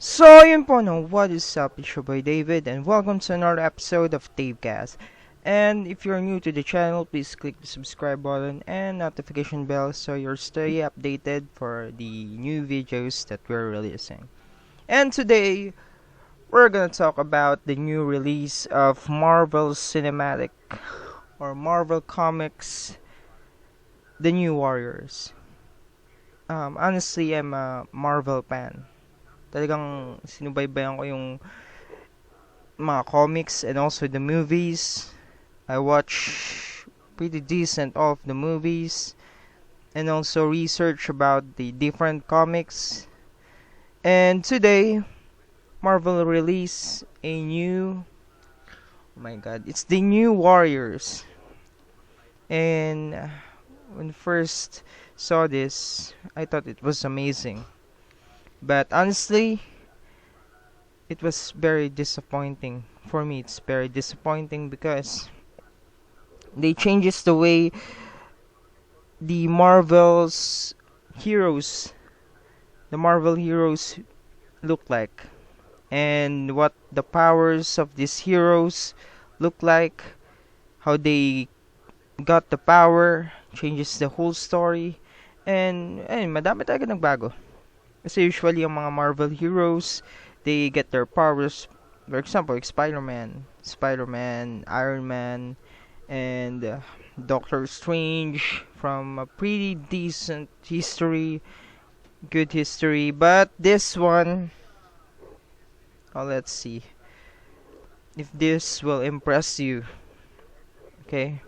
So, yun po no, what is up? It's your boy David and welcome to another episode of Davecast. And if you're new to the channel, please click the subscribe button and notification bell so you'll stay updated for the new videos that we're releasing. And today, we're gonna talk about the new release of Marvel Cinematic or Marvel Comics, The New Warriors. Honestly, I'm a Marvel fan. Talagang sinubaybayan ko yung mga comics and also the movies. I watch pretty decent of the movies and also research about the different comics. And today, Marvel released a new, oh my god, it's the New Warriors. And when first saw this, I thought it was amazing. But honestly, it was very disappointing. For me, it's very disappointing because they changes the way the heroes, the Marvel heroes look like, and what the powers of these heroes look like, how they got the power, changes the whole story, and madami talaga nagbago. Kasi usually yung mga Marvel heroes, they get their powers, for example, like Spider-Man, Iron Man, and Doctor Strange from a pretty decent history, good history. But this one, oh, let's see if this will impress you. Okay,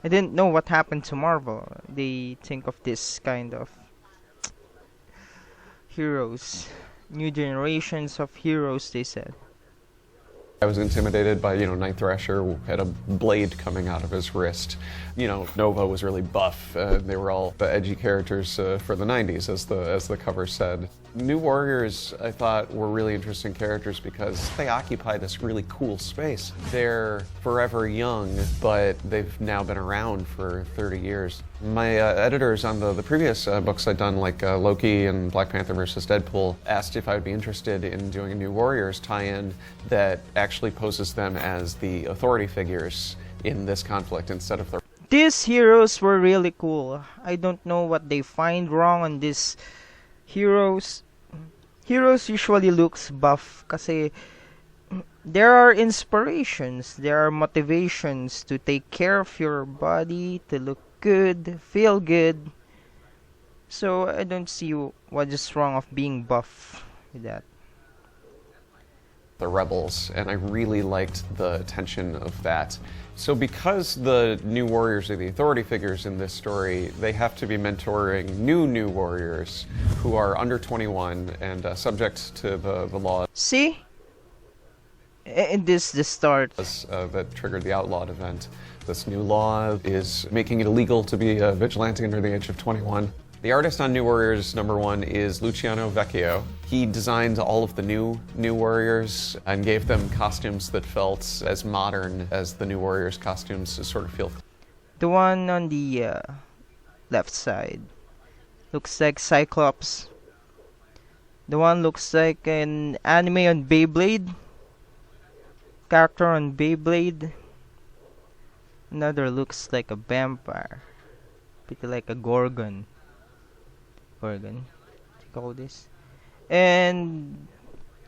I didn't know what happened to Marvel. They think of this kind of heroes, new generations of heroes, they said. I was intimidated by, Night Thrasher who had a blade coming out of his wrist. Nova was really buff. They were all the edgy characters for the 90s, as the cover said. New Warriors, I thought, were really interesting characters because they occupy this really cool space. They're forever young, but they've now been around for 30 years. My editors on the previous books I'd done, like Loki and Black Panther vs. Deadpool, asked if I would be interested in doing a New Warriors tie-in that actually poses them as the authority figures in this conflict instead of the... These heroes were really cool. I don't know what they find wrong on these heroes. Heroes usually looks buff kasi there are inspirations, there are motivations to take care of your body, to look good, feel good. So I don't see what is wrong of being buff with that. The rebels, and I really liked the tension of that. So because the New Warriors are the authority figures in this story, they have to be mentoring new warriors who are under 21 and subject to the law. See? And this the start. That triggered the outlawed event. This new law is making it illegal to be a vigilante under the age of 21. The artist on New Warriors #1 is Luciano Vecchio. He designed all of the new Warriors and gave them costumes that felt as modern as the New Warriors costumes sort of feel. The one on the left side looks like Cyclops. The one looks like an anime on Beyblade. Character on Beyblade. Another looks like a vampire. Pretty like a Gorgon. Call this. And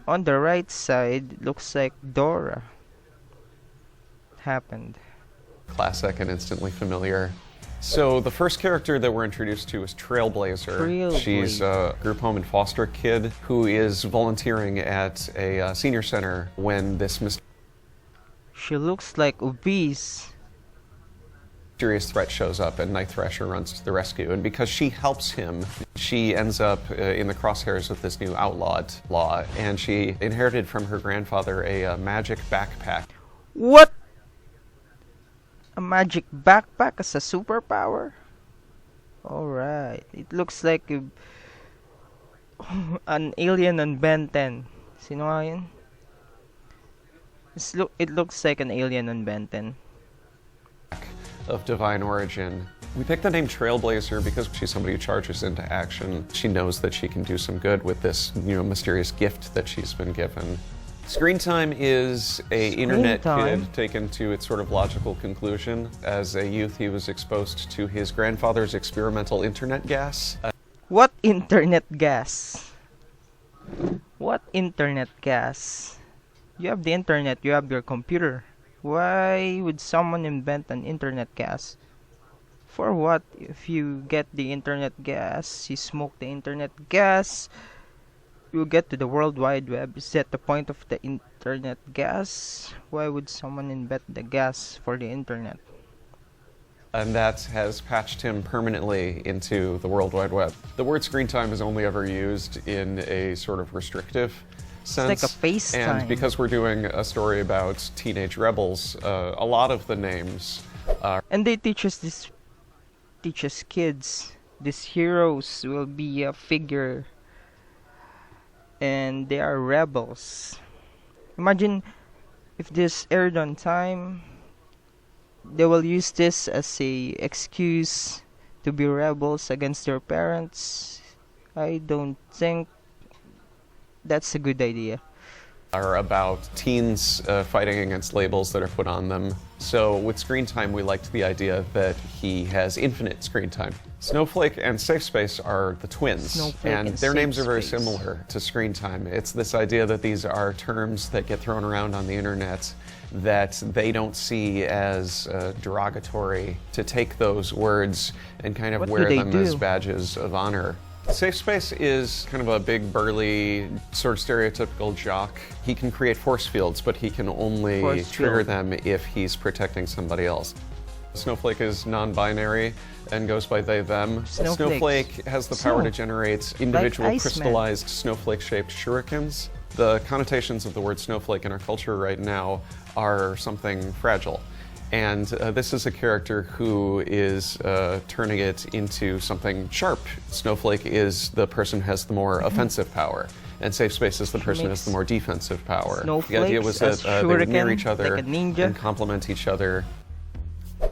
on the right side looks like Dora. It happened. Classic and instantly familiar. So the first character that we're introduced to is Trailblazer. She's a group home and foster kid who is volunteering at a senior center when this She looks like obese. mysterious threat shows up and Night Thrasher runs to the rescue. And because she helps him, she ends up in the crosshairs of this new outlawed law. And she inherited from her grandfather a magic backpack. What? A magic backpack as a superpower? Alright. It looks like an alien on Ben 10. Sino nga yun? It looks like an alien on Ben 10. Of divine origin, We picked the name Trailblazer because she's somebody who charges into action. She knows that she can do some good with this, mysterious gift that she's been given. Screen time is a internet kid taken to its sort of logical conclusion. As a youth, he was exposed to his grandfather's experimental internet gas. What internet gas? What internet gas? You have the internet, you have your computer. Why would someone invent an internet gas? For what? If you get the internet gas, you smoke the internet gas, you'll get to the World Wide Web. Is that the point of the internet gas? Why would someone invent the gas for the internet? And that has patched him permanently into the World Wide Web. The word screen time is only ever used in a sort of restrictive sense. It's like a FaceTime. And because we're doing a story about teenage rebels, a lot of the names are... And they teach us kids, these heroes will be a figure, and they are rebels. Imagine if this aired on time, they will use this as a excuse to be rebels against their parents. I don't think that's a good idea. Are about teens fighting against labels that are put on them. So with screen time, we liked the idea that he has infinite screen time. Snowflake and Safe Space are the twins, and their names are very similar to screen time. It's this idea that these are terms that get thrown around on the internet that they don't see as derogatory, to take those words and kind of wear them as badges of honor. Safe Space is kind of a big, burly, sort of stereotypical jock. He can create force fields, but he can only trigger them if he's protecting somebody else. Snowflake is non-binary and goes by they, them. Snowflake has the power to generate individual crystallized snowflake-shaped shurikens. The connotations of the word snowflake in our culture right now are something fragile. And this is a character who is turning it into something sharp. Snowflake is the person who has the more offensive power, and Safe Space is the person who has the more defensive power. The idea was that they would mirror each other and complement each other.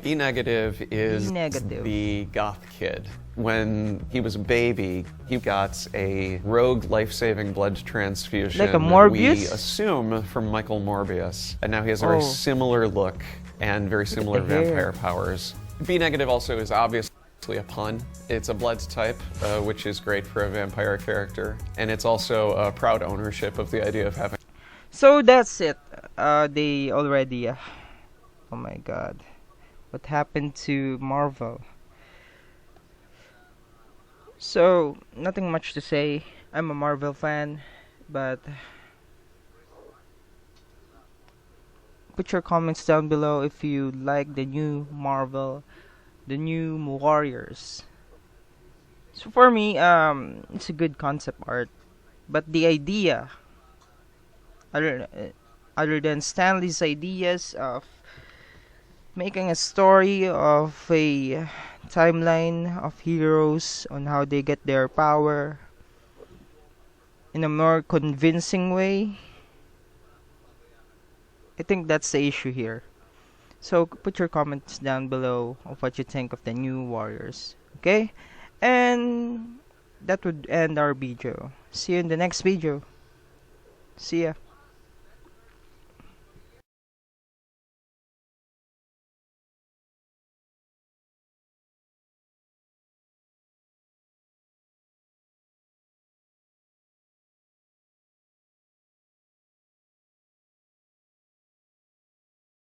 E negative is the goth kid. When he was a baby, he got a rogue life-saving blood transfusion. Like a Morbius? We assume from Michael Morbius. And now he has a very similar look and very similar vampire powers. B negative also is obviously a pun. It's a blood type, which is great for a vampire character. And it's also a proud ownership of the idea of having... So that's it. They already... oh my god. What happened to Marvel? So, nothing much to say. I'm a Marvel fan, but put your comments down below if you like the new Marvel, the new Warriors. So for me, it's a good concept art, but the idea, other than Stanley's ideas of making a story of a timeline of heroes on how they get their power in a more convincing way, I think that's the issue here. So put your comments down below of what you think of the new Warriors, okay? And that would end our video. See you in the next video. See ya.